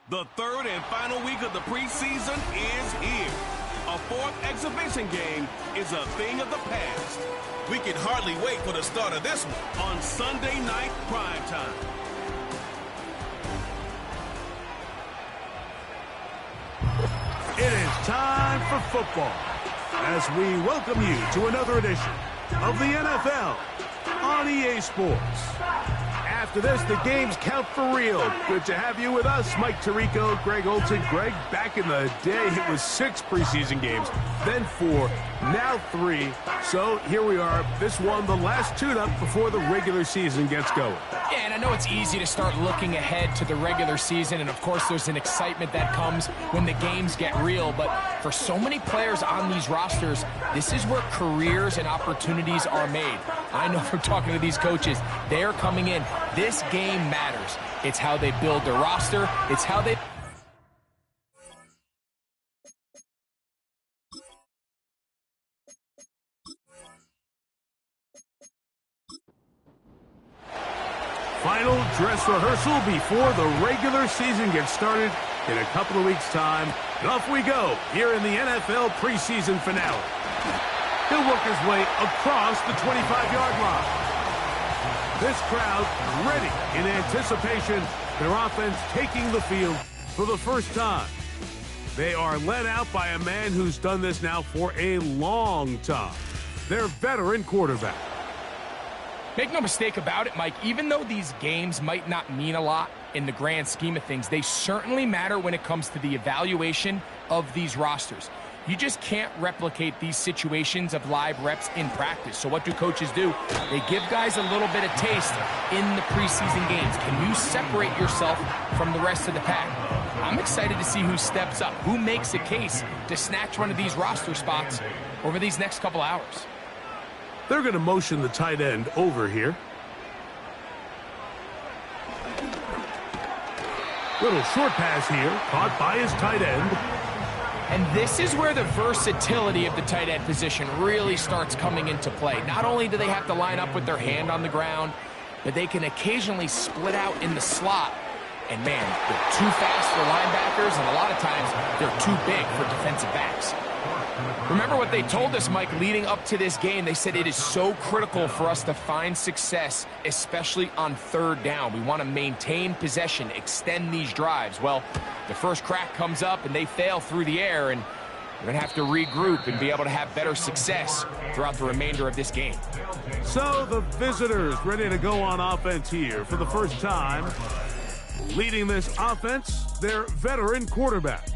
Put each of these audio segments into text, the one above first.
The third and final week of the preseason is here. A fourth exhibition game is a thing of the past. We can hardly wait for the start of this one. On Sunday night primetime. It is time for football as we welcome you to another edition of the NFL on EA Sports. After this, the games count for real. Good to have you with us, Mike Tirico, Greg Olson. Greg, back in the day, it was 6 preseason games, then 4, now 3. So here we are. This one, the last tune-up before the regular season gets going. Yeah, and I know it's easy to start looking ahead to the regular season, and of course there's an excitement that comes when the games get real, but for so many players on these rosters, this is where careers and opportunities are made. I know from talking to these coaches, they're coming in. This game matters. It's how they build their roster. It's how they... Final dress rehearsal before the regular season gets started in a couple of weeks' time. And off we go here in the NFL preseason finale. He'll work his way across the 25-yard line. This crowd ready in anticipation. Their offense taking the field for the first time. They are led out by a man who's done this now for a long time. Their veteran quarterback. Make no mistake about it, Mike, even though these games might not mean a lot in the grand scheme of things, they certainly matter when it comes to the evaluation of these rosters. You just can't replicate these situations of live reps in practice. So what do coaches do? They give guys a little bit of taste in the preseason games. Can you separate yourself from the rest of the pack? I'm excited to see who steps up, who makes a case to snatch one of these roster spots over these next couple hours. They're going to motion the tight end over here. Little short pass here, caught by his tight end. And this is where the versatility of the tight end position really starts coming into play. Not only do they have to line up with their hand on the ground, but they can occasionally split out in the slot. And man, they're too fast for linebackers, and a lot of times they're too big for defensive backs. Remember what they told us, Mike, leading up to this game. They said it is so critical for us to find success, especially on third down. We want to maintain possession, extend these drives. Well, the first crack comes up and they fail through the air, and we're going to have to regroup and be able to have better success throughout the remainder of this game. So the visitors ready to go on offense here for the first time. Leading this offense, their veteran quarterback.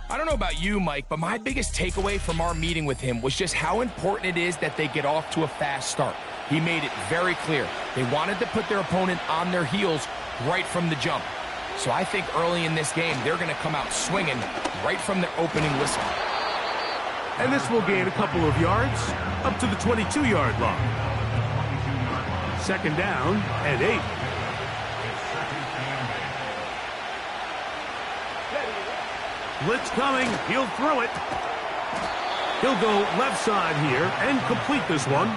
I don't know about you, Mike, but my biggest takeaway from our meeting with him was just how important it is that they get off to a fast start. He made it very clear. They wanted to put their opponent on their heels right from the jump. So I think early in this game, they're going to come out swinging right from the opening whistle. And this will gain a couple of yards up to the 22-yard line. Second down and 8. Blitz coming. He'll throw it. He'll go left side here and complete this one.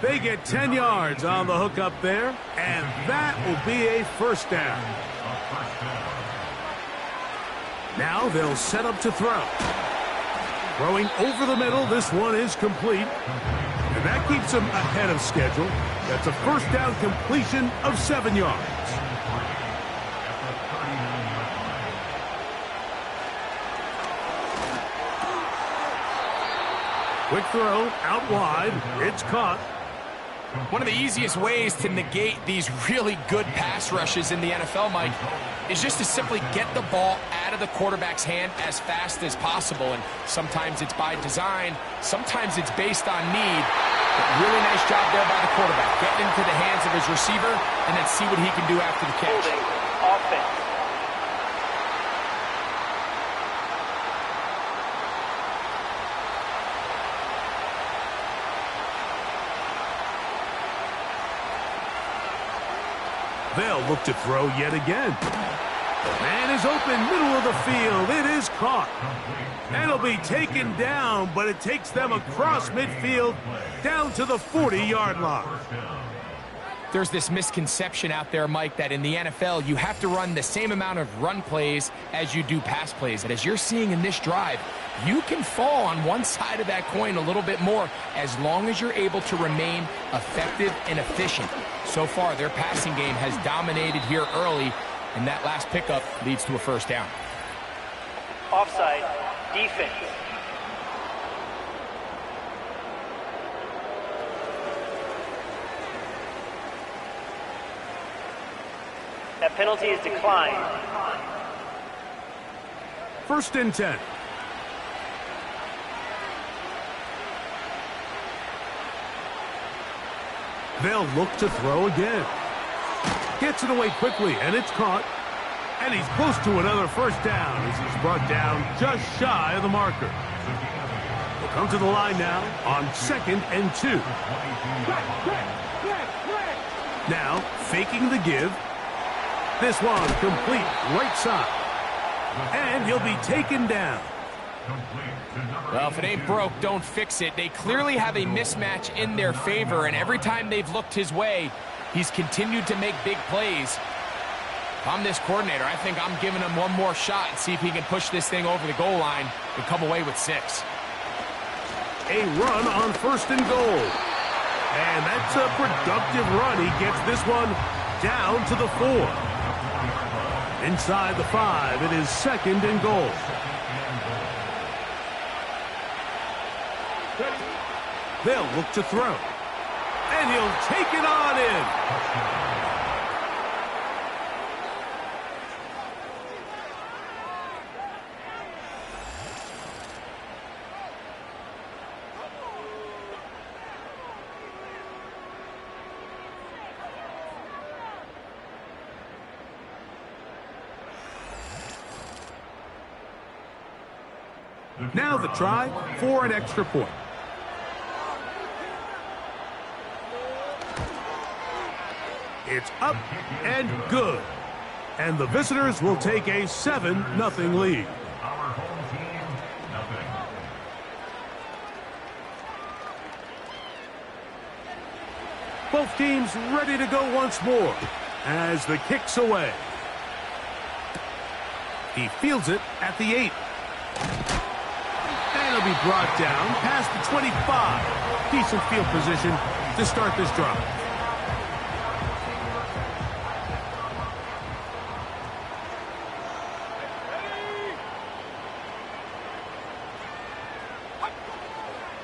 They get 10 yards on the hook up there, and that will be a first down. Now they'll set up to throw. Throwing over the middle, this one is complete. And that keeps them ahead of schedule. That's a first down completion of 7 yards. Quick throw, out wide, it's caught. One of the easiest ways to negate these really good pass rushes in the NFL, Mike, is just to simply get the ball out of the quarterback's hand as fast as possible. And sometimes it's by design, sometimes it's based on need. But really nice job there by the quarterback, getting into the hands of his receiver and then see what he can do after the catch. Holding offense. They'll look to throw yet again. Man is open, middle of the field. It is caught. And it'll be taken down, but it takes them across midfield down to the 40-yard line. There's this misconception out there, Mike, that in the NFL, you have to run the same amount of run plays as you do pass plays. And as you're seeing in this drive, you can fall on one side of that coin a little bit more as long as you're able to remain effective and efficient. So far, their passing game has dominated here early, and that last pickup leads to a first down. Offside, defense. That penalty is declined. 1st and 10. They'll look to throw again. Gets it away quickly, and it's caught. And he's close to another first down as he's brought down just shy of the marker. We'll come to the line now on 2nd and 2. Now, faking the give. This one complete right side. And he'll be taken down. Well, if it ain't broke, don't fix it. They clearly have a mismatch in their favor, and every time they've looked his way, he's continued to make big plays. If I'm this coordinator, I think I'm giving him one more shot and see if he can push this thing over the goal line and come away with 6. A run on 1st and goal. And that's a productive run. He gets this one down to the 4. Inside the 5, it is 2nd and goal. They'll look to throw. And he'll take it on in. Now the try for an extra point. It's up and good. And the visitors will take a 7-0 lead. Both teams ready to go once more as the kick's away. He fields it at the 8. And he'll be brought down past the 25. Decent field position to start this drive.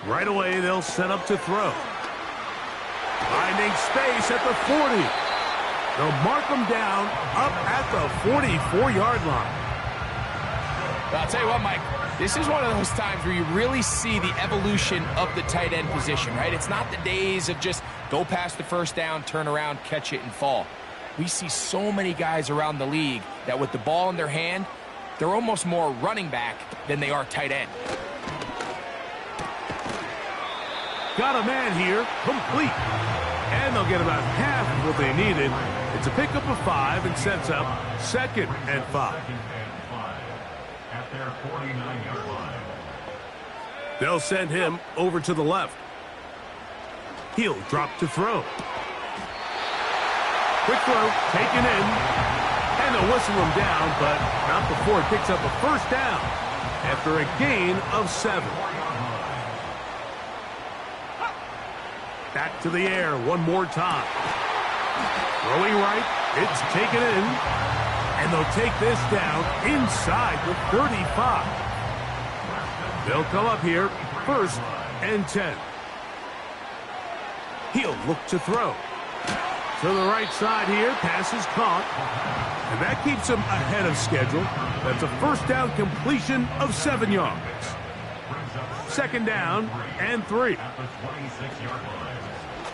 Right away, they'll set up to throw. Finding space at the 40. They'll mark them down up at the 44-yard line. Well, I'll tell you what, Mike, this is one of those times where you really see the evolution of the tight end position, right? It's not the days of just go past the first down, turn around, catch it, and fall. We see so many guys around the league that with the ball in their hand, they're almost more running back than they are tight end. Got a man here, complete. And they'll get about half of what they needed. It's a pickup of 5 and sets up 2nd and 5. At their 49-yard line. They'll send him over to the left. He'll drop to throw. Quick throw, taken in. And they'll whistle him down, but not before it picks up a first down after a gain of 7. Back to the air one more time. Throwing right, it's taken in. And they'll take this down inside the 35. They'll come up here, 1st and 10. He'll look to throw. To the right side here, pass is caught. And that keeps him ahead of schedule. That's a first down completion of 7 yards. 2nd down and 3.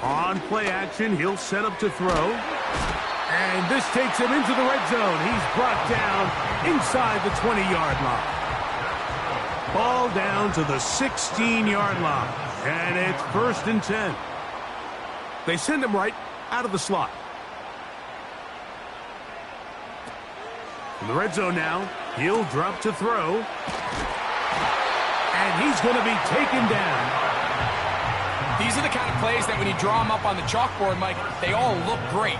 On play action, he'll set up to throw. And this takes him into the red zone. He's brought down inside the 20-yard line. Ball down to the 16-yard line. And it's 1st and 10. They send him right out of the slot. In the red zone now, he'll drop to throw. And he's going to be taken down. These are the the kind of plays that when you draw them up on the chalkboard, Mike, they all look great.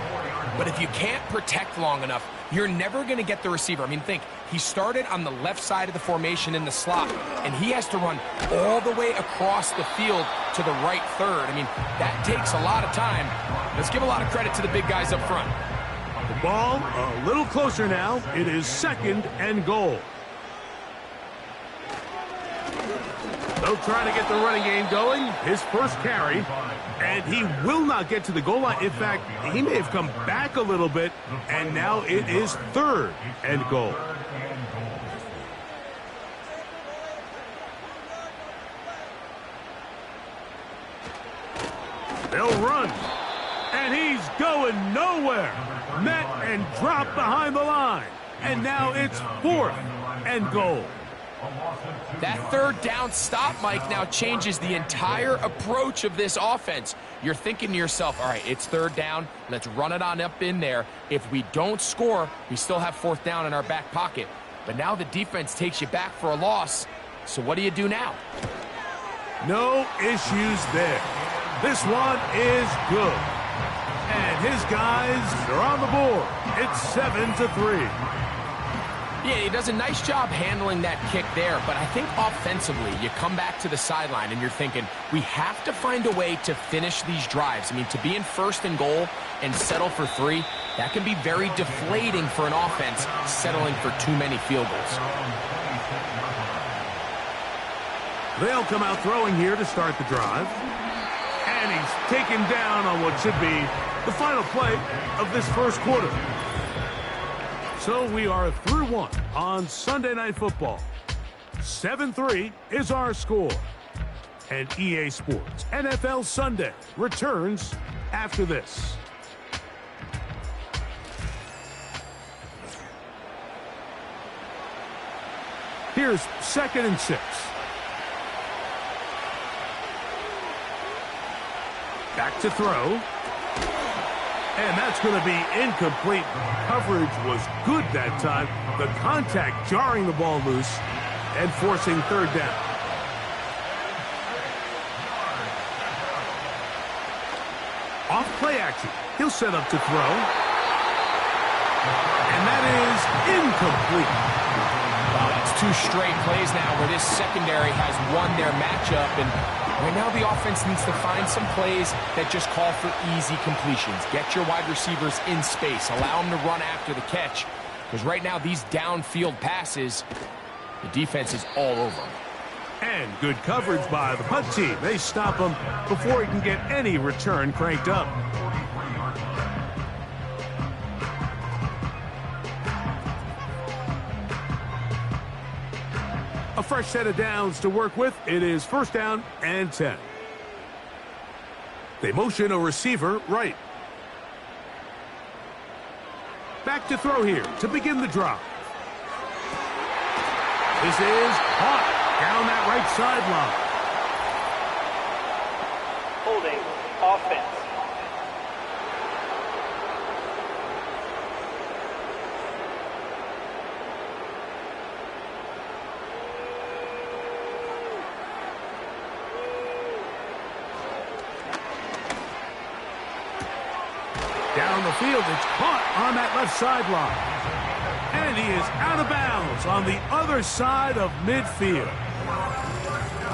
But if you can't protect long enough, you're never going to get the receiver. I mean, think, he started on the left side of the formation in the slot, and he has to run all the way across the field to the right third. I mean, that takes a lot of time. Let's give a lot of credit to the big guys up front. The ball a little closer now. It is 2nd and goal. They'll try to get the running game going. His first carry. And he will not get to the goal line. In fact, he may have come back a little bit. And now it is 3rd and goal. They'll run. And he's going nowhere. Met and dropped behind the line. And now it's 4th and goal. That 3rd down stop, Mike, now changes the entire approach of this offense. You're thinking to yourself, all right, it's 3rd down. Let's run it on up in there. If we don't score, we still have 4th down in our back pocket. But now the defense takes you back for a loss. So what do you do now? No issues there. This one is good. And his guys are on the board. It's 7-3. Yeah, he does a nice job handling that kick there, but I think offensively, you come back to the sideline and you're thinking, we have to find a way to finish these drives. I mean, to be in 1st and goal and settle for 3, that can be very deflating for an offense settling for too many field goals. They'll come out throwing here to start the drive. And he's taken down on what should be the final play of this first quarter. So we are through 1 on Sunday Night Football. 7-3 is our score. And EA Sports NFL Sunday returns after this. Here's 2nd and 6. Back to throw. And that's going to be incomplete. Coverage was good that time. The contact jarring the ball loose and forcing 3rd down. Off play action. He'll set up to throw. And that is incomplete. Wow, that's 2 straight plays now where this secondary has won their matchup. And right now the offense needs to find some plays that just call for easy completions. Get your wide receivers in space. Allow them to run after the catch. Because right now these downfield passes, the defense is all over them. And good coverage by the punt team. They stop him before he can get any return cranked up. A fresh set of downs to work with. It is 1st down and 10. They motion a receiver right. Back to throw here to begin the drive. This is caught down that right sideline. Holding offense. Down the field, it's caught on that left sideline. And he is out of bounds on the other side of midfield.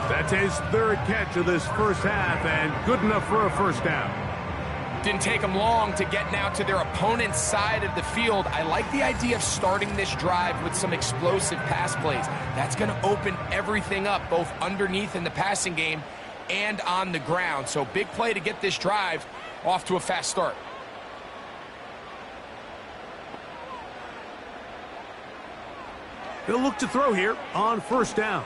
That's his 3rd catch of this first half and good enough for a 1st down. Didn't take them long to get now to their opponent's side of the field. I like the idea of starting this drive with some explosive pass plays. That's going to open everything up, both underneath in the passing game and on the ground. So big play to get this drive off to a fast start. They'll look to throw here on 1st down.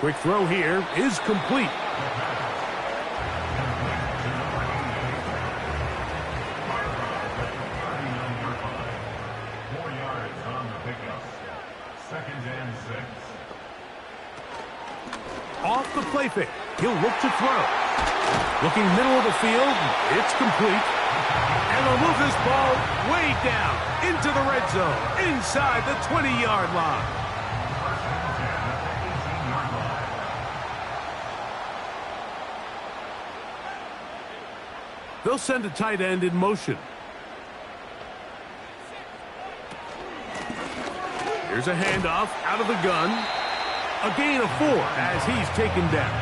Quick throw here is complete. Off the play fake. He'll look to throw. Looking middle of the field. It's complete. And they'll move this ball way down into the red zone, inside the 20-yard line. They'll send a tight end in motion. Here's a handoff out of the gun. A gain of 4 as he's taken down.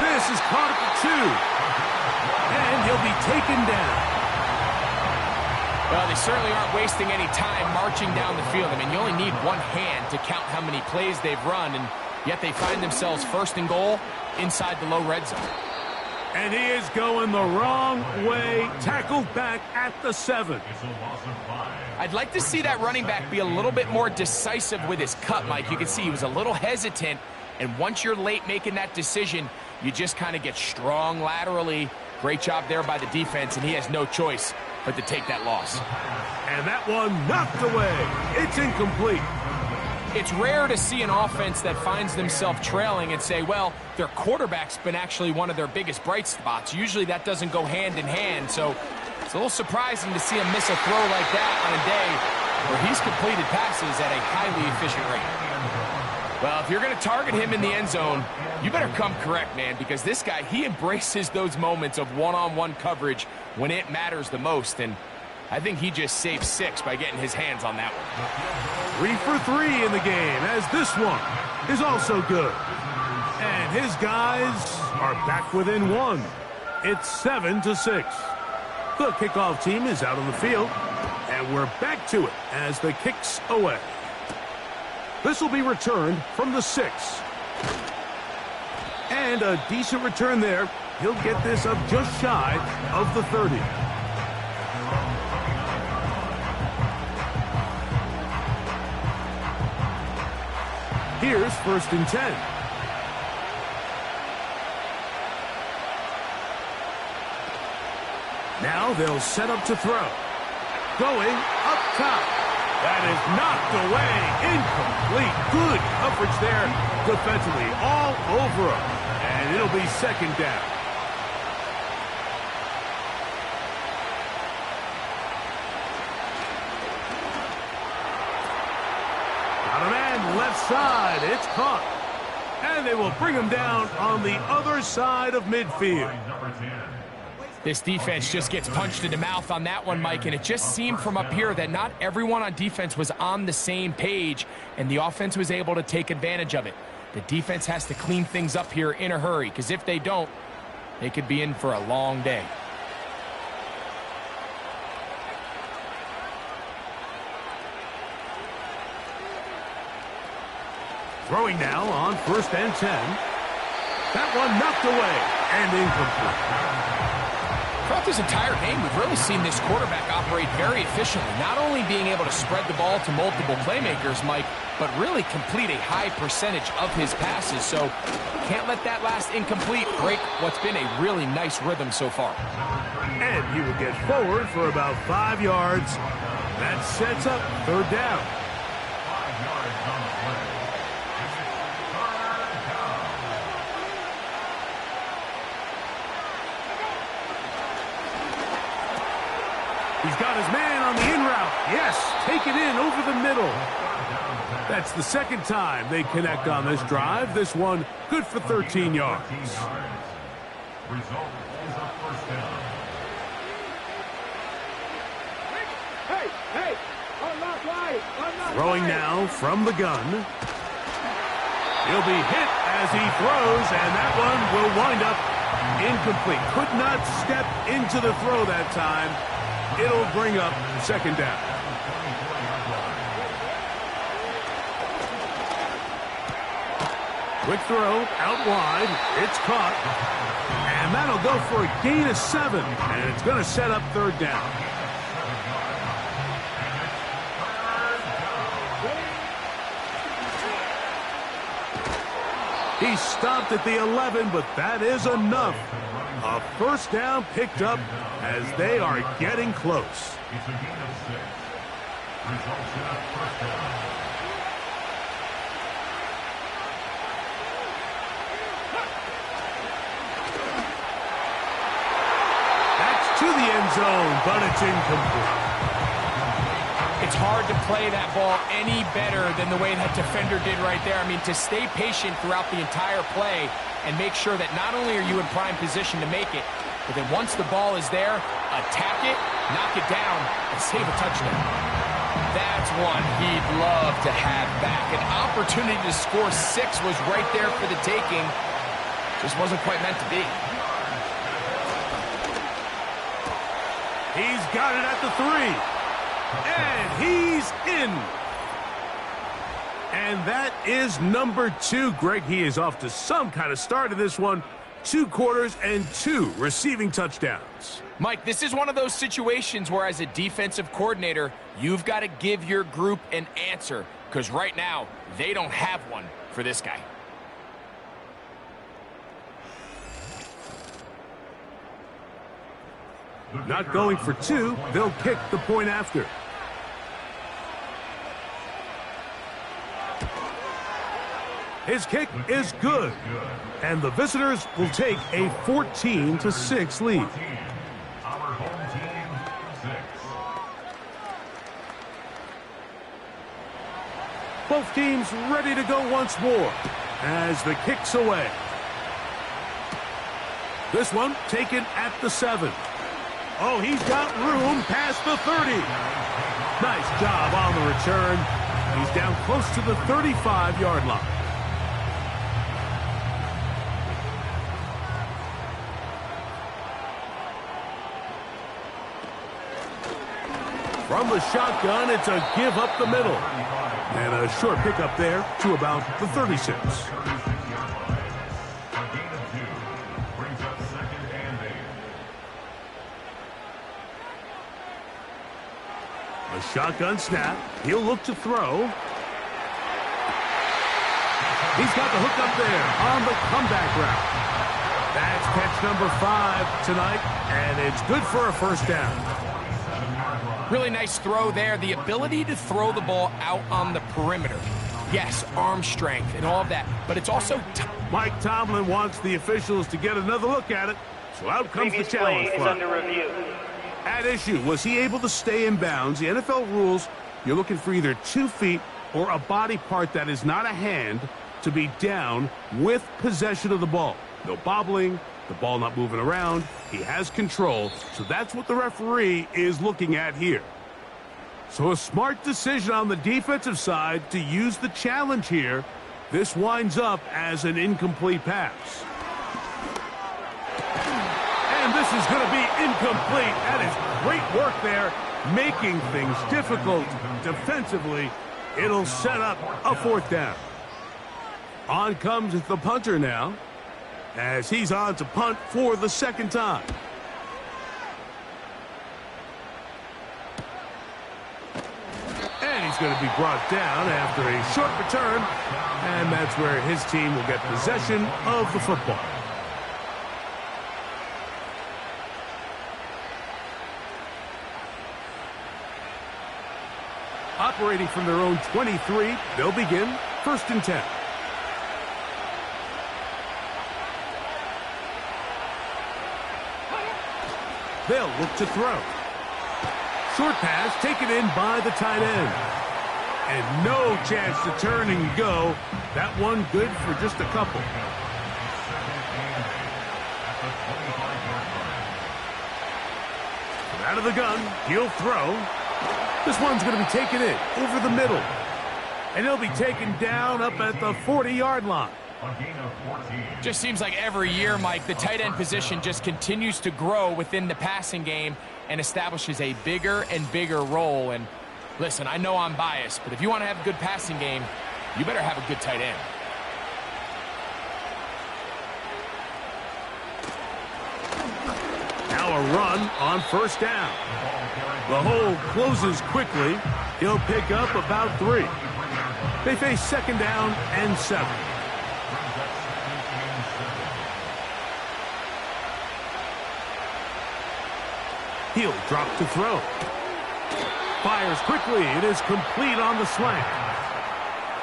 This is caught at the 2. And he'll be taken down. Well, they certainly aren't wasting any time marching down the field. I mean, you only need one hand to count how many plays they've run, and yet they find themselves first and goal inside the low red zone. And he is going the wrong way, tackled back at the 7. I'd like to see that running back be a little bit more decisive with his cut, Mike. You can see he was a little hesitant, and once you're late making that decision, you just kind of get strong laterally. Great job there by the defense, and he has no choice but to take that loss. And that one knocked away. It's incomplete. It's rare to see an offense that finds themselves trailing and say, well, their quarterback's been actually one of their biggest bright spots. Usually that doesn't go hand in hand, so it's a little surprising to see him miss a throw like that on a day where he's completed passes at a highly efficient rate. Well, if you're going to target him in the end zone, you better come correct, man, because this guy, he embraces those moments of one-on-one coverage when it matters the most, and I think he just saved 6 by getting his hands on that one. 3 for 3 in the game, as this one is also good. And his guys are back within 1. It's 7-6. The kickoff team is out on the field, and we're back to it as the kick's away. This will be returned from the 6. And a decent return there. He'll get this up just shy of the 30. Here's 1st and 10. Now they'll set up to throw. Going up top. That is knocked away. Incomplete. Good coverage there defensively. All over him. And it'll be 2nd down. Got a man left side. It's caught. And they will bring him down on the other side of midfield. This defense just gets punched in the mouth on that one, Mike, and it just seemed from up here that not everyone on defense was on the same page, and the offense was able to take advantage of it. The defense has to clean things up here in a hurry, because if they don't, they could be in for a long day. Throwing now on 1st and 10. That one knocked away and incomplete. Throughout this entire game, we've really seen this quarterback operate very efficiently, not only being able to spread the ball to multiple playmakers, Mike, but really complete a high percentage of his passes. So can't let that last incomplete break what's been a really nice rhythm so far. And he will get forward for about 5 yards. That sets up 3rd down. 5 yards on the play. He's got his man on the in route. Yes, take it in over the middle. That's the 2nd time they connect on this drive. This one good for 13 yards. Result is a 1st down. Throwing now from the gun. He'll be hit as he throws, and that one will wind up incomplete. Could not step into the throw that time. It'll bring up 2nd down. Quick throw out wide. It's caught. And that'll go for a gain of 7. And it's going to set up 3rd down. He stopped at the 11, but that is enough. A 1st down picked up as they are getting close. It's a gain of 6. Results in a 1st down. That's to the end zone, but it's incomplete. It's hard to play that ball any better than the way that defender did right there. I mean, to stay patient throughout the entire play and make sure that not only are you in prime position to make it, but then once the ball is there, attack it, knock it down, and save a touchdown. That's one he'd love to have back. An opportunity to score 6 was right there for the taking. Just wasn't quite meant to be. He's got it at the 3. And he's in. And that is number 2. Greg, he is off to some kind of start in this one. 2 quarters and 2 receiving touchdowns. Mike, this is one of those situations where as a defensive coordinator, you've got to give your group an answer. Because right now, they don't have one for this guy. Not going for 2. They'll kick the point after. His kick is good. And the visitors will take a 14-6 lead. Both teams ready to go once more as the kick's away. This one taken at the 7. Oh, he's got room past the 30. Nice job on the return. He's down close to the 35-yard line. From the shotgun, it's a give up the middle. And a short pickup there to about the 36. A shotgun snap. He'll look to throw. He's got the hook up there on the comeback route. That's catch number 5 tonight, and it's good for a first down. Really nice throw there. The ability to throw the ball out on the perimeter. Yes, arm strength and all of that, but it's also... Mike Tomlin wants the officials to get another look at it, so out comes the challenge play is under review. At issue, was he able to stay in bounds? The NFL rules, you're looking for either 2 feet or a body part that is not a hand to be down with possession of the ball. No bobbling, the ball not moving around. He has control, so that's what the referee is looking at here. So a smart decision on the defensive side to use the challenge here. This winds up as an incomplete pass. And this is going to be incomplete. That is great work there, making things difficult defensively. It'll set up a 4th down. On comes the punter now, as he's on to punt for the 2nd time. And he's going to be brought down after a short return, and that's where his team will get possession of the football. Operating from their own 23, they'll begin 1st and 10. They'll look to throw. Short pass taken in by the tight end. And no chance to turn and go. That one good for just a couple. Out of the gun, he'll throw. This one's going to be taken in over the middle. And he'll be taken down up at the 40-yard line. Just seems like every year, Mike, the tight end position just continues to grow within the passing game and establishes a bigger and bigger role. And listen, I know I'm biased, but if you want to have a good passing game, you better have a good tight end. Now a run on 1st down. The hole closes quickly. He'll pick up about 3. They face 2nd down and 7. He'll drop to throw. Fires quickly. It is complete on the slant.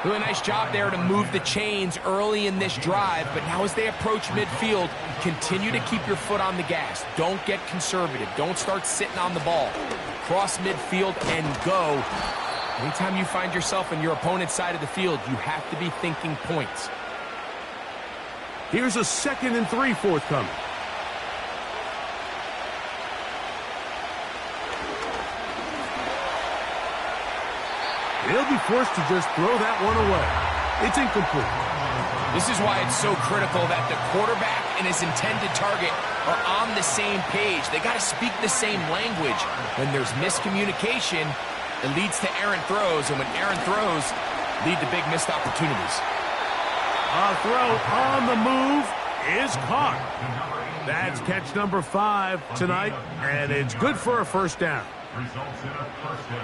Really nice job there to move the chains early in this drive, but now as they approach midfield, continue to keep your foot on the gas. Don't get conservative. Don't start sitting on the ball. Cross midfield and go. Anytime you find yourself on your opponent's side of the field, you have to be thinking points. Here's a 2nd and 3 forthcoming. They'll be forced to just throw that one away. It's incomplete. This is why it's so critical that the quarterback and his intended target are on the same page. They got to speak the same language. When there's miscommunication, it leads to errant throws, and when errant throws lead to big missed opportunities. A throw on the move is caught. That's catch number 5 tonight, and it's good for a first down.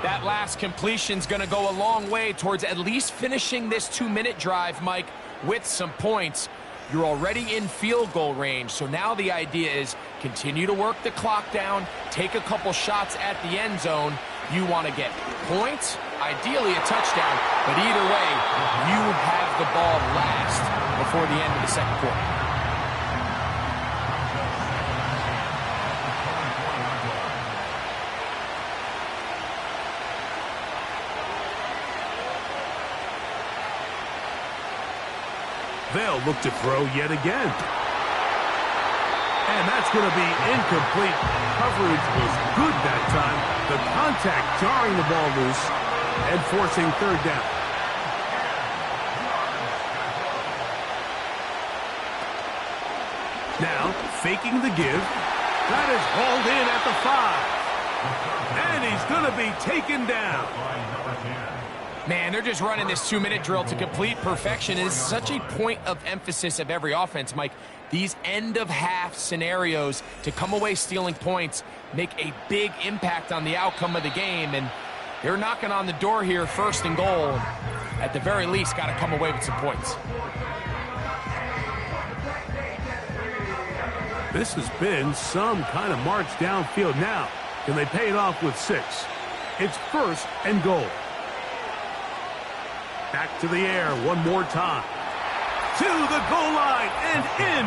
That last completion's going to go a long way towards at least finishing this 2-minute drive, Mike, with some points. You're already in field goal range, so now the idea is continue to work the clock down, take a couple shots at the end zone. You want to get points, ideally a touchdown, but either way, you have the ball last before the end of the second quarter. They'll look to throw yet again. And that's going to be incomplete. Coverage was good that time. The contact jarring the ball loose and forcing 3rd down. Now, faking the give. That is hauled in at the 5. And he's going to be taken down. Man, they're just running this 2-minute drill to complete perfection. It is such a point of emphasis of every offense, Mike. These end-of-half scenarios to come away stealing points make a big impact on the outcome of the game, and they're knocking on the door here, 1st and goal. At the very least, got to come away with some points. This has been some kind of march downfield. Now, can they pay it off with 6? It's 1st and goal. Back to the air one more time. To the goal line and in.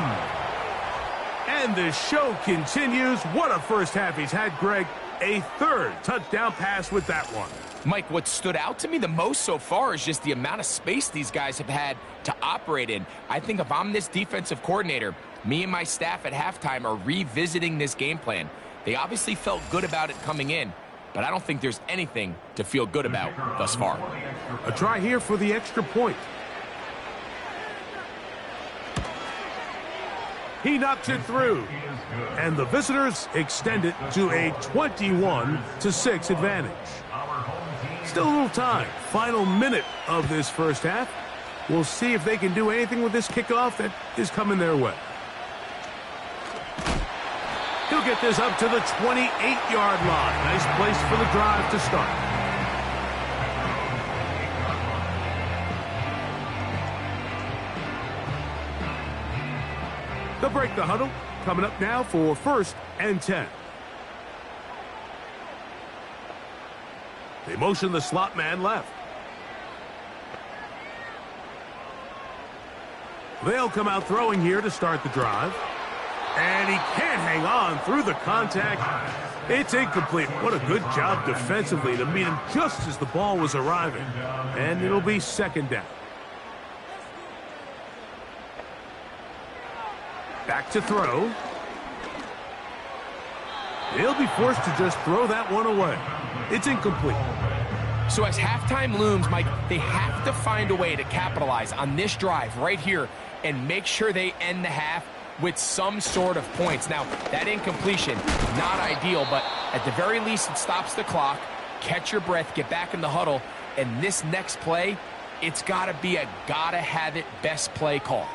And the show continues. What a first half he's had, Greg. A 3rd touchdown pass with that one. Mike, what stood out to me the most so far is just the amount of space these guys have had to operate in. I think if I'm this defensive coordinator, me and my staff at halftime are revisiting this game plan. They obviously felt good about it coming in, but I don't think there's anything to feel good about thus far. A try here for the extra point. He knocks it through. And the visitors extend it to a 21-6 advantage. Still a little time. Final minute of this first half. We'll see if they can do anything with this kickoff that is coming their way. He'll get this up to the 28-yard line. Nice place for the drive to start. They'll break the huddle. Coming up now for 1st and 10. They motion the slot man left. They'll come out throwing here to start the drive. And he can't hang on through the contact. It's incomplete. What a good job defensively to meet him just as the ball was arriving. And it'll be 2nd down. Back to throw. They'll be forced to just throw that one away. It's incomplete. So as halftime looms, Mike, they have to find a way to capitalize on this drive right here and make sure they end the half with some sort of points. Now, that incompletion, not ideal, but at the very least, it stops the clock. Catch your breath, get back in the huddle, and this next play, it's got to be a gotta-have-it best play call.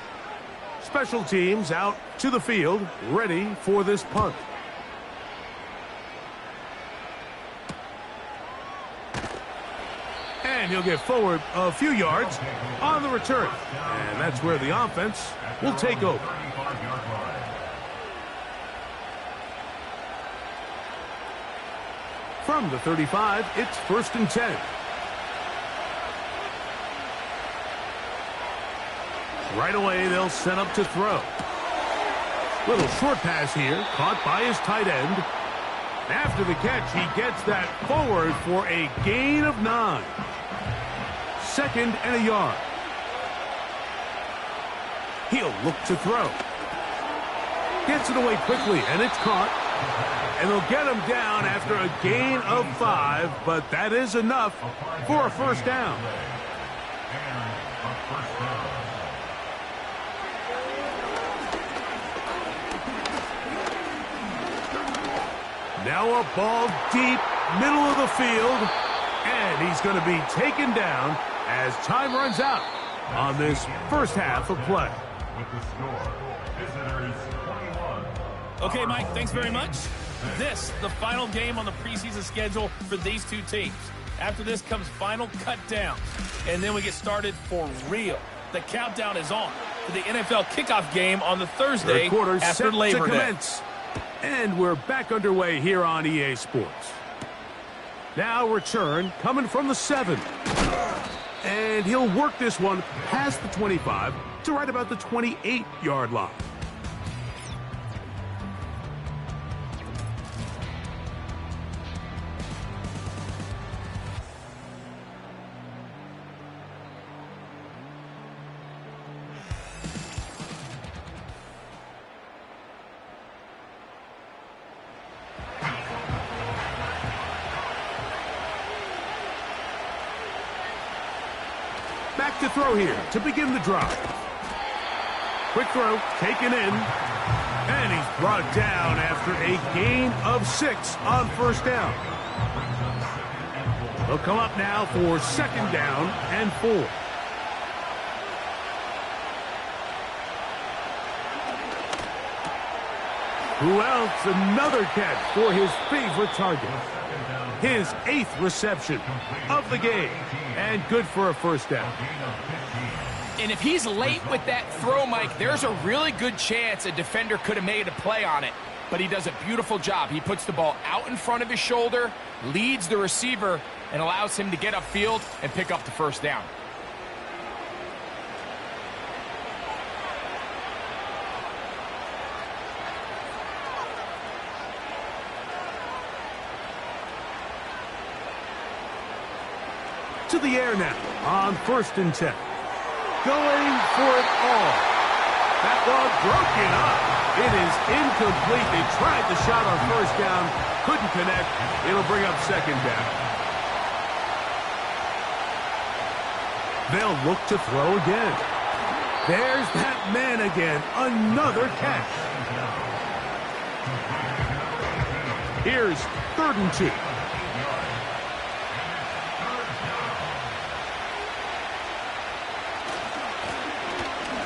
Special teams out to the field, ready for this punt. And he'll get forward a few yards on the return. And that's where the offense will take over. From the 35, it's 1st and 10. Right away, they'll set up to throw. Little short pass here, caught by his tight end. After the catch, he gets that forward for a gain of 9. 2nd and a yard. He'll look to throw. Gets it away quickly, and it's caught. And they'll get him down after a gain of 5, but that is enough for a first down. Now a ball deep, middle of the field, and he's going to be taken down as time runs out on this first half of play. With the score, visitors 21. Okay, Mike, thanks very much. This, the final game on the preseason schedule for these two teams. After this comes final cut downs, and then we get started for real. The countdown is on for the NFL kickoff game on the Thursday after Labor Day. And we're back underway here on EA Sports. Now return coming from the 7. And he'll work this one past the 25 to right about the 28-yard line. Back to throw here to begin the drive. Quick throw, taken in, and he's brought down after a gain of 6 on first down. They'll come up now for 2nd down and 4. Who else? Another catch for his favorite target. His 8th reception of the game, and good for a first down. And if he's late with that throw, Mike, there's a really good chance a defender could have made a play on it. But he does a beautiful job. He puts the ball out in front of his shoulder, leads the receiver, and allows him to get upfield and pick up the first down. To the air now on 1st and 10. Going for it all. That ball broken up. It is incomplete. They tried the shot on first down. Couldn't connect. It'll bring up 2nd down. They'll look to throw again. There's that man again. Another catch. Here's 3rd and 2.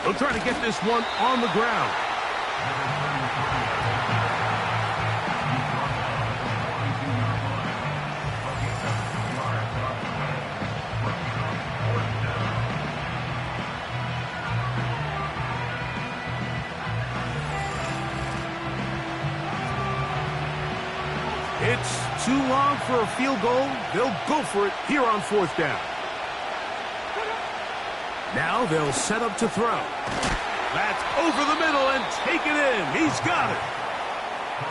They'll try to get this one on the ground. It's too long for a field goal. They'll go for it here on 4th down. Now they'll set up to throw. That's over the middle and take it in. He's got it.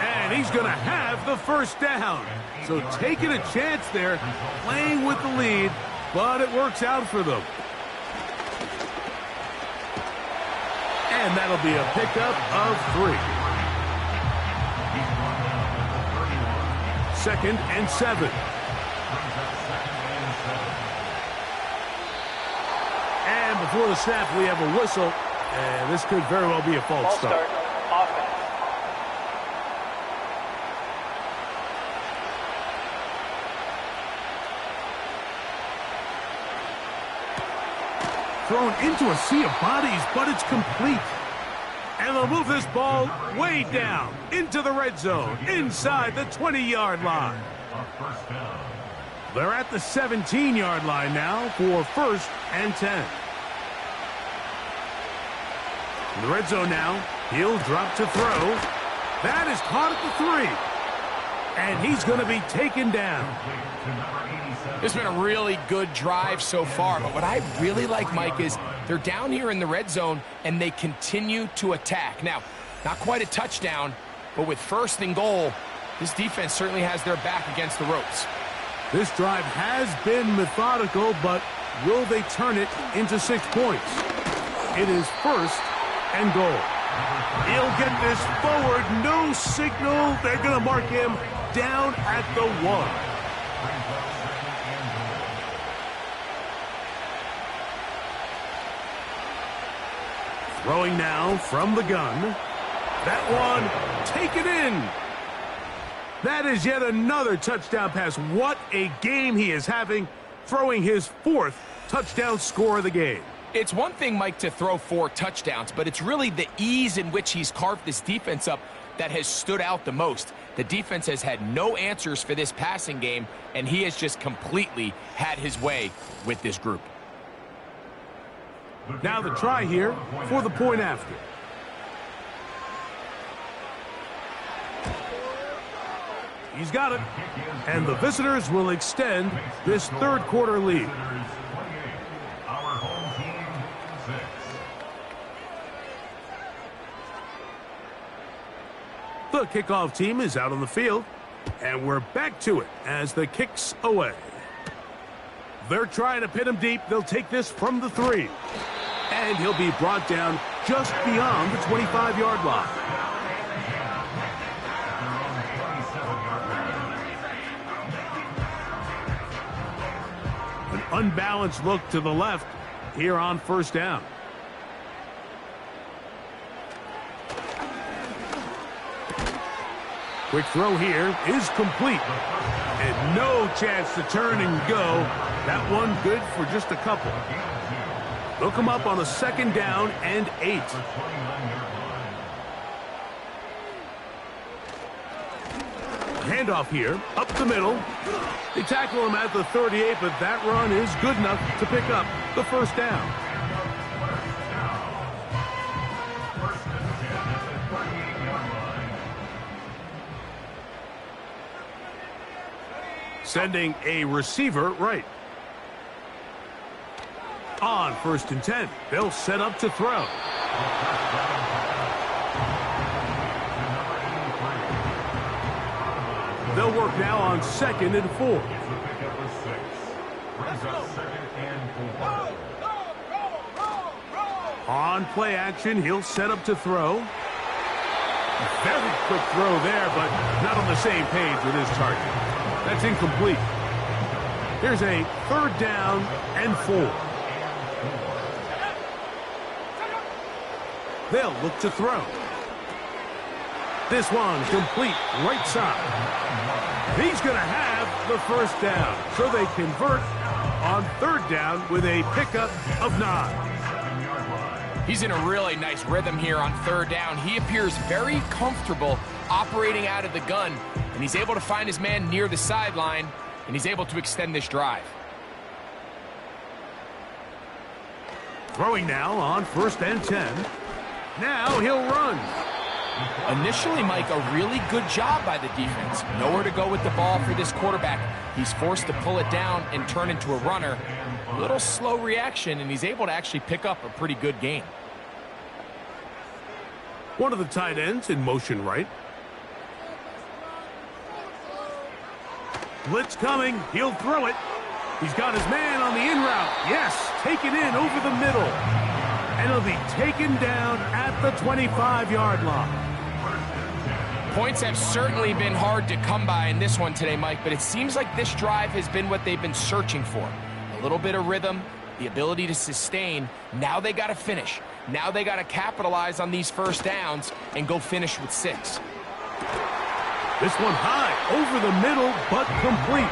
And he's going to have the first down. So taking a chance there, playing with the lead, but it works out for them. And that'll be a pickup of 3. 2nd and 7. And before the snap, we have a whistle, and this could very well be a false start. Offense. Thrown into a sea of bodies, but it's complete. And they'll move this ball way down into the red zone, inside the 20-yard line. They're at the 17-yard line now for 1st and 10. In the red zone now, he'll drop to throw. That is caught at the 3. And he's going to be taken down. It's been a really good drive so far, but what I really like, Mike, is They're down here in the red zone, and they continue to attack. Now, not quite a touchdown, but with 1st and goal, this defense certainly has their back against the ropes. This drive has been methodical, but will they turn it into 6 points? It is 1st and goal. He'll get this forward. No signal. They're going to mark him down at the 1. Throwing now from the gun. That one taken in. That is yet another touchdown pass. What a game he is having, throwing his 4th touchdown score of the game. It's one thing, Mike, to throw 4 touchdowns, but it's really the ease in which he's carved this defense up that has stood out the most. The defense has had no answers for this passing game, and he has just completely had his way with this group. Now the try here for the point after. He's got it. And the visitors will extend this 3rd quarter lead. The kickoff team is out on the field, and we're back to it as the kick's away. They're trying to pin him deep. They'll take this from the 3. And he'll be brought down just beyond the 25-yard line. An unbalanced look to the left here on 1st down. Quick throw here is complete. And no chance to turn and go. That one good for just a couple. They'll come up on a 2nd down and 8. Handoff here, up the middle. They tackle him at the 38, but that run is good enough to pick up the 1st down. Sending a receiver right. On 1st and 10, they'll set up to throw. They'll work now on 2nd and 4. On play action, he'll set up to throw. Very quick throw there, but not on the same page with his target. That's incomplete. Here's a 3rd down and 4. They'll look to throw. This one complete right side. He's going to have the 1st down. So they convert on 3rd down with a pickup of 9. He's in a really nice rhythm here on 3rd down. He appears very comfortable operating out of the gun, and he's able to find his man near the sideline, and he's able to extend this drive. Throwing now on 1st and 10. Now he'll run. Initially, Mike, a really good job by the defense. Nowhere to go with the ball for this quarterback. He's forced to pull it down and turn into a runner. A little slow reaction, and he's able to actually pick up a pretty good gain. One of the tight ends in motion right. Blitz coming. He'll throw it. He's got his man on the in route. Yes, taken in over the middle. And he'll be taken down at the 25-yard line. Points have certainly been hard to come by in this one today, Mike, but it seems like this drive has been what they've been searching for. A little bit of rhythm, the ability to sustain. Now they got to finish. Now they got to capitalize on these 1st downs and go finish with 6. This one high, over the middle, but complete.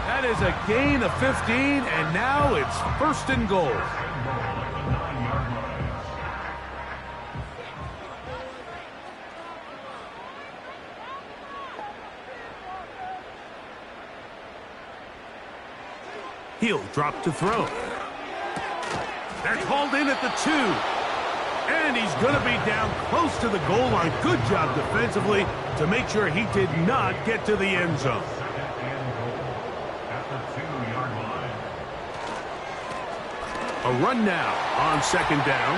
That is a gain of 15, and now it's 1st and goal. He'll drop to throw. They're called in at the 2. And he's going to be down close to the goal line. Good job defensively to make sure he did not get to the end zone. A run now on second down.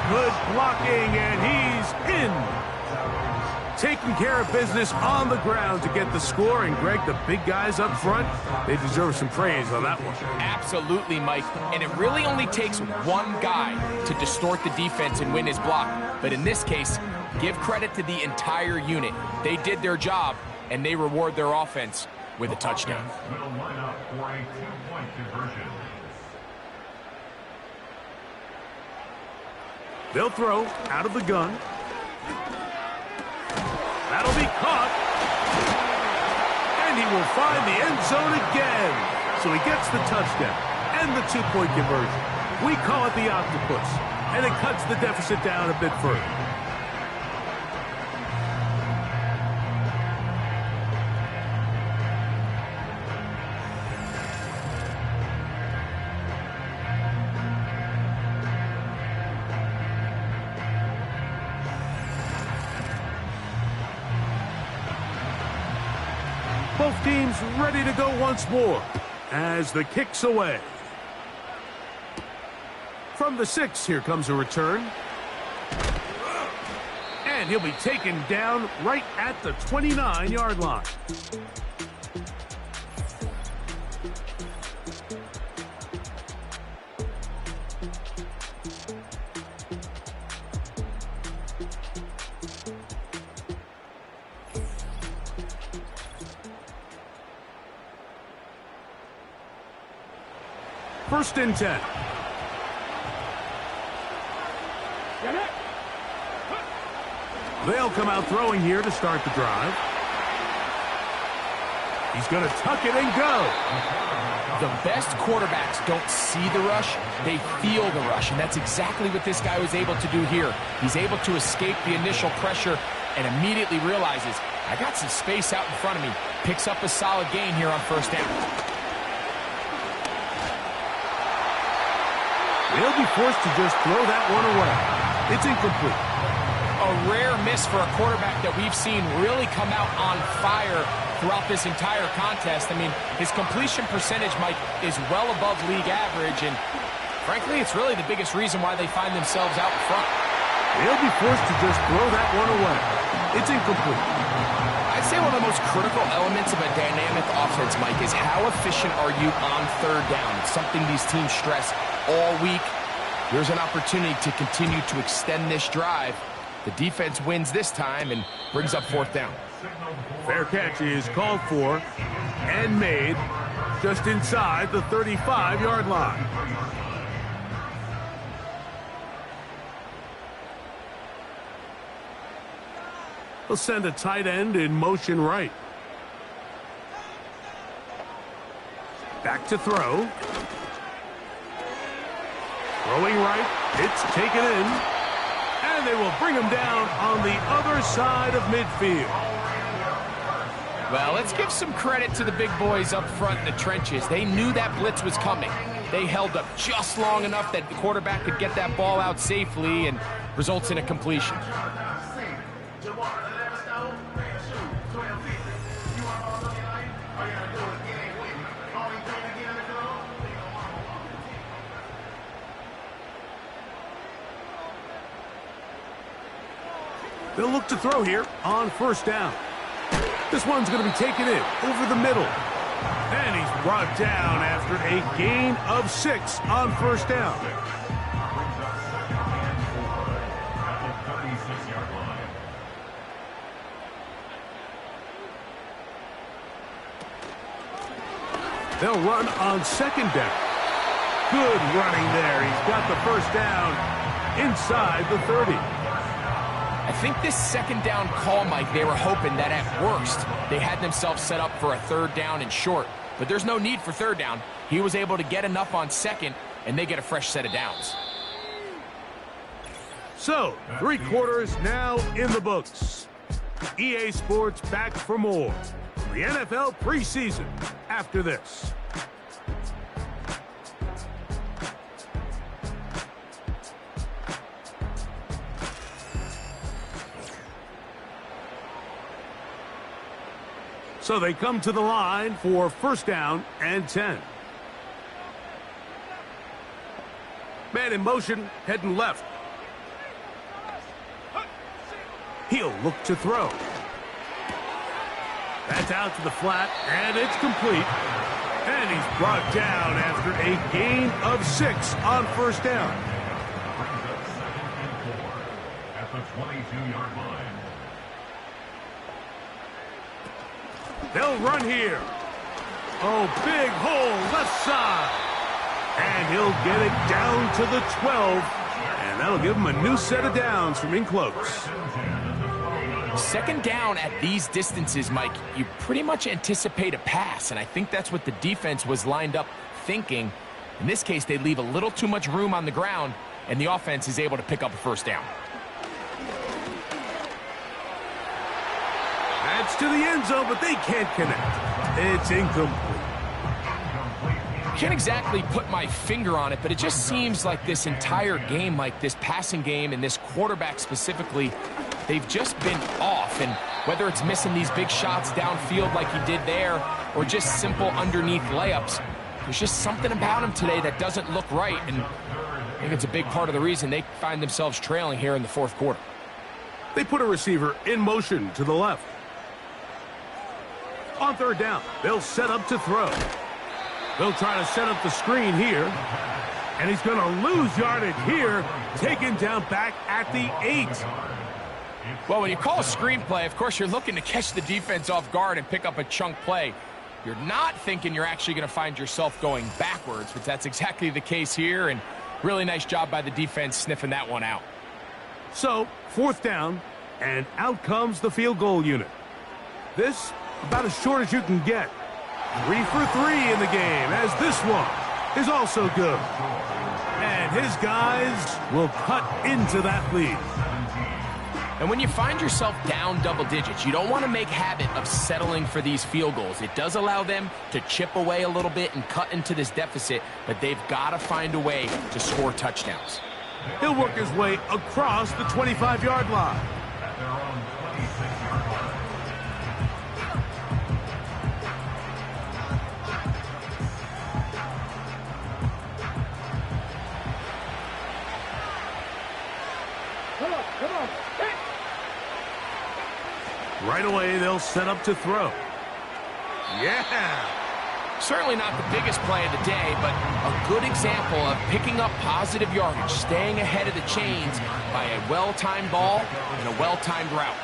Good blocking, and he's in. Taking care of business on the ground to get the score. And, Greg, the big guys up front, they deserve some praise on that one. Absolutely, Mike. And it really only takes one guy to distort the defense and win his block. But in this case, give credit to the entire unit. They did their job, and they reward their offense with a touchdown. Will line up for a 2-point conversion. They'll throw out of the gun. That'll be caught. And he will find the end zone again. So he gets the touchdown and the 2-point conversion. We call it the octopus. And it cuts the deficit down a bit further. Both teams ready to go once more as the kick's away. From the 6, here comes a return. And he'll be taken down right at the 29-yard line. First and 10. They'll come out throwing here to start the drive. He's going to tuck it and go. The best quarterbacks don't see the rush, they feel the rush, and that's exactly what this guy was able to do here. He's able to escape the initial pressure and immediately realizes, I got some space out in front of me. Picks up a solid gain here on first down. They'll be forced to just throw that one away. It's incomplete. A rare miss for a quarterback that we've seen really come out on fire throughout this entire contest. I mean, his completion percentage, Mike, is well above league average, and frankly, it's really the biggest reason why they find themselves out in front. They'll be forced to just throw that one away. It's incomplete. I'd say one of the most critical elements of a dynamic offense, Mike, is how efficient are you on third down. It's something these teams stress all week. Here's an opportunity to continue to extend this drive. The defense wins this time and brings up fourth down. Fair catch is called for and made just inside the 35-yard line. He'll send a tight end in motion right. Back to throw. Throwing right, it's taken in, and they will bring him down on the other side of midfield. Well, let's give some credit to the big boys up front in the trenches. They knew that blitz was coming. They held up just long enough that the quarterback could get that ball out safely and results in a completion. They'll look to throw here on first down. This one's going to be taken in over the middle. And he's brought down after a gain of 6 on first down. They'll run on second down. Good running there. He's got the first down inside the 30. I think this second down call, Mike, they were hoping that at worst they had themselves set up for a third down and short. But there's no need for third down. He was able to get enough on second, and they get a fresh set of downs. So, 3 quarters now in the books. EA Sports back for more. The NFL preseason after this. So they come to the line for first down and 10. Tight in motion, heading left. He'll look to throw. That's out to the flat, and it's complete. And he's brought down after a gain of 6 on first down. Brings up 2nd and 4 at the 22-yard line. They'll run here. Oh, big hole left side. And he'll get it down to the 12. And that'll give him a new set of downs from in close. Second down at these distances, Mike, you pretty much anticipate a pass, and I think that's what the defense was lined up thinking. In this case, they leave a little too much room on the ground, and the offense is able to pick up a first down. That's to the end zone, but they can't connect. It's incomplete. Can't exactly put my finger on it, but it just seems like this entire game, Mike, this passing game and this quarterback specifically, they've just been off. And whether it's missing these big shots downfield like he did there or just simple underneath layups, there's just something about him today that doesn't look right. And I think it's a big part of the reason they find themselves trailing here in the fourth quarter. They put a receiver in motion to the left. On third down, they'll set up to throw. They'll try to set up the screen here. And he's going to lose yardage here, taken down back at the 8. Well, when you call a screenplay, of course, you're looking to catch the defense off guard and pick up a chunk play. You're not thinking you're actually going to find yourself going backwards, but that's exactly the case here, and really nice job by the defense sniffing that one out. So, fourth down, and out comes the field goal unit. This, about as short as you can get. 3 for 3 in the game, as this one is also good. And his guys will cut into that lead. And when you find yourself down double digits, you don't want to make habit of settling for these field goals. It does allow them to chip away a little bit and cut into this deficit, but they've got to find a way to score touchdowns. He'll work his way across the 25-yard line. At their own 26-yard line. Right away, they'll set up to throw. Yeah! Certainly not the biggest play of the day, but a good example of picking up positive yardage, staying ahead of the chains by a well-timed ball and a well-timed route.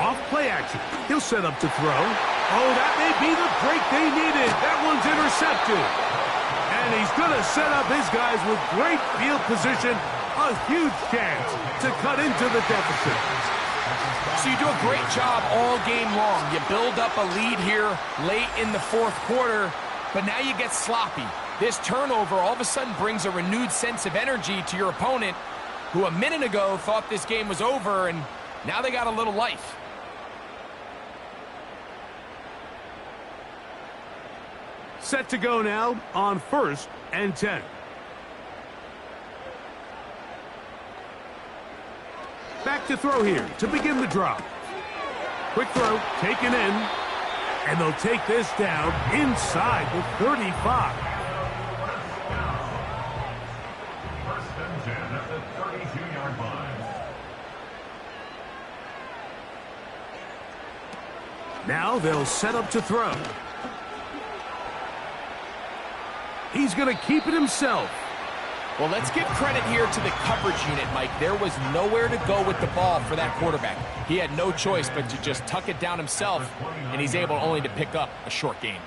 Off play action. He'll set up to throw. Oh, that may be the break they needed. That one's intercepted. And he's going to set up his guys with great field position. A huge chance to cut into the deficit. So you do a great job all game long. You build up a lead here late in the fourth quarter, but now you get sloppy. This turnover all of a sudden brings a renewed sense of energy to your opponent, who a minute ago thought this game was over, and now they got a little life. Set to go now on 1st and 10. Back to throw here to begin the drop. Quick throw, taken in, and they'll take this down inside the 35. 1st and 10 at the 32-yard line. Now they'll set up to throw. He's going to keep it himself. Well, let's give credit here to the coverage unit, Mike. There was nowhere to go with the ball for that quarterback. He had no choice but to just tuck it down himself, and he's able only to pick up a short gain.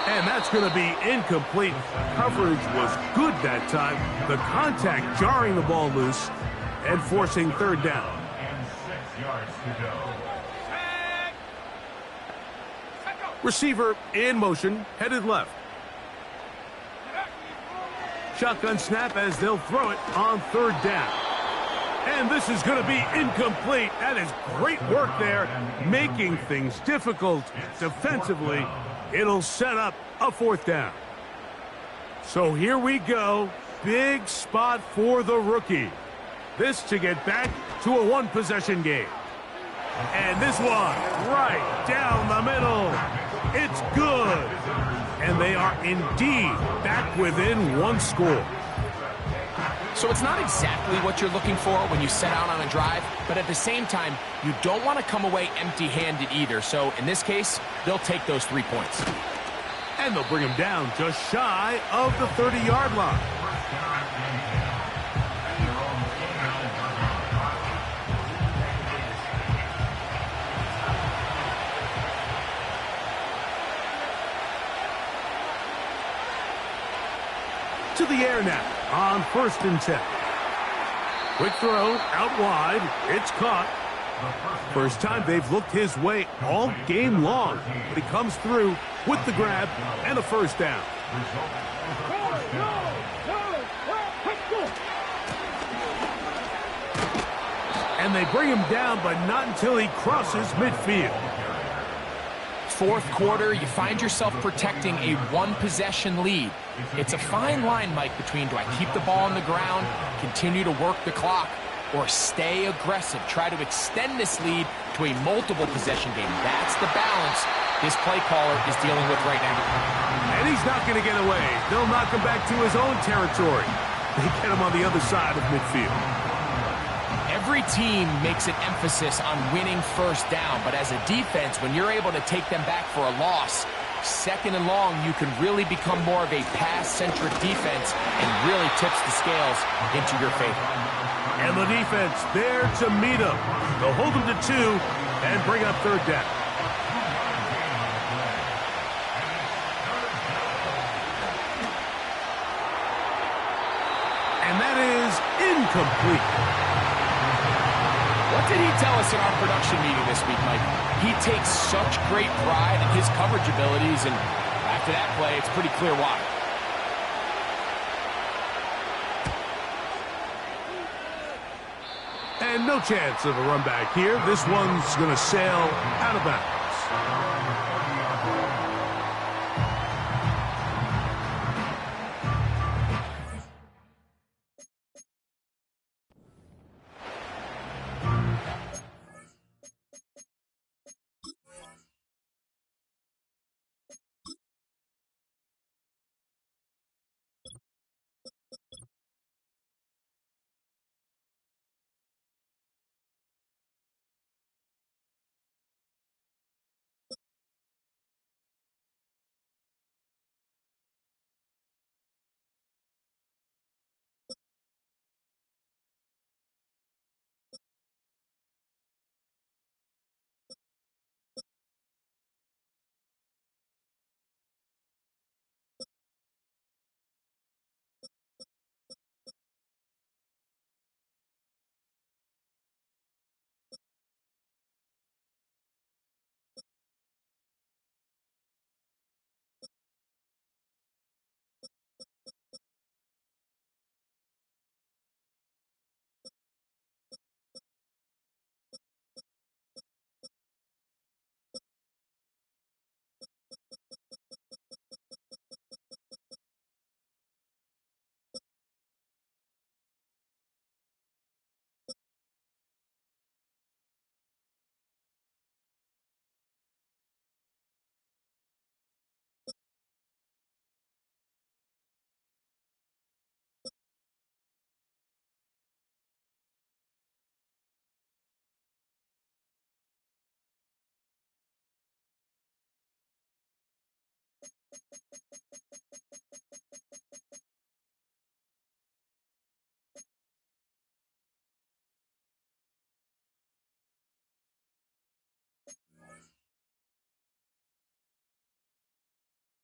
And that's going to be incomplete. Coverage was good that time. The contact jarring the ball loose and forcing third down. And 6 yards to go. Receiver in motion, headed left. Shotgun snap as they'll throw it on third down. And this is going to be incomplete. That is great work there, making things difficult defensively. It'll set up a fourth down. So here we go. Big spot for the rookie. This to get back to a one-possession game. And this one, right down the middle. It's good. And they are indeed back within one score. So it's not exactly what you're looking for when you set out on a drive, but at the same time, you don't want to come away empty-handed either. So in this case, they'll take those 3 points. And they'll bring him down just shy of the 30-yard line. To the air now on 1st and 10. Quick throw out wide. It's caught. First time they've looked his way all game long, but he comes through with the grab and a first down. And they bring him down, but not until he crosses midfield. Fourth quarter, you find yourself protecting a one-possession lead. It's a fine line, Mike, between do I keep the ball on the ground, continue to work the clock, or stay aggressive, try to extend this lead to a multiple-possession game. That's the balance this play caller is dealing with right now. And he's not going to get away. They'll knock him back to his own territory. They get him on the other side of midfield. Every team makes an emphasis on winning first down, but as a defense, when you're able to take them back for a loss, second and long, you can really become more of a pass-centric defense and really tips the scales into your favor. And the defense there to meet him. They'll hold him to 2 and bring up third down. And that is incomplete. What did he tell us in our production meeting this week, Mike? He takes such great pride in his coverage abilities, and after that play, it's pretty clear why. And no chance of a run back here. This one's going to sail out of bounds.